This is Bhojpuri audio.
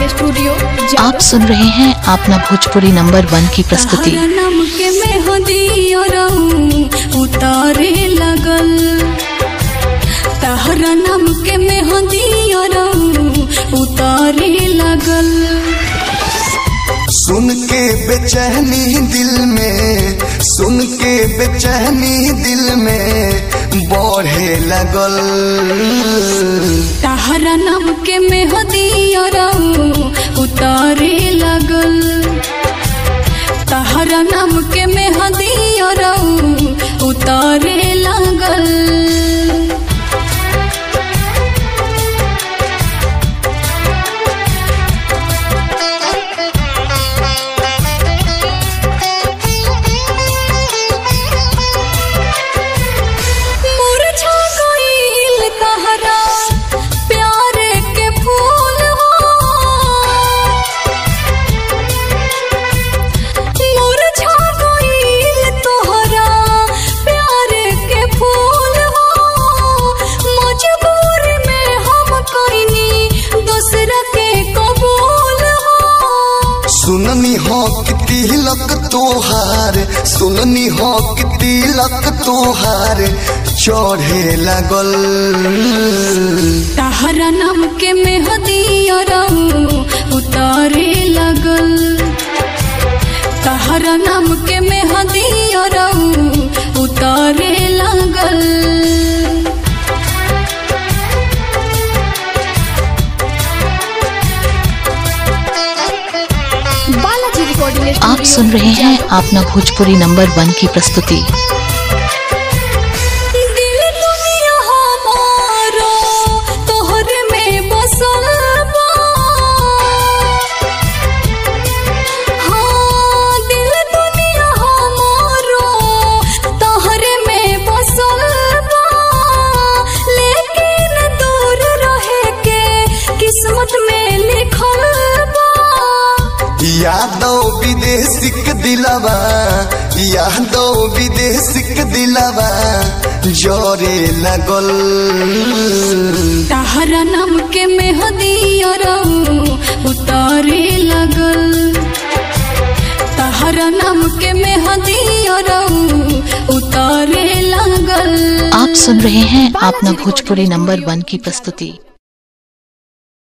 Recording studio. आप सुन रहे हैं अपना भोजपुरी नंबर 1 की प्रस्तुति। नम के मेहंदी उतारे लगल, तहरा नम के मेहंदी उतारे लगल। सुन के बेचैनी दिल में, सुन के बेचैनी दिल में बढ़े लगल। तहरा नम के मेहंदी उतारे लगल, तहरा नम के मेहंदी उतारे लगल। सुननी हो कि तिलक तोहार, सुननी हो कि तिलक तोहार चढ़े लगल। तहरा नम के मेहंदी उतारे लगल, तहरा नम के मेहंदी उतारे लगल। आप सुन रहे हैं अपना भोजपुरी नंबर 1 की प्रस्तुति। दिल दुनिया हमारो तोहरे में बसल बा, हाँ दिल दुनिया हमारो तोहरे में बसल बा। लेकिन दूर रहे के किस्मत में लिखल बा। यादव विदेशिक दिलवा, यादव विदेशिक दिलवा जोरे लगल। तहरा नम के मेहंदी उतारे लगल, तहरा नम के मेहंदी उतारे लगल। आप सुन रहे हैं अपना भोजपुरी नंबर 1 की प्रस्तुति।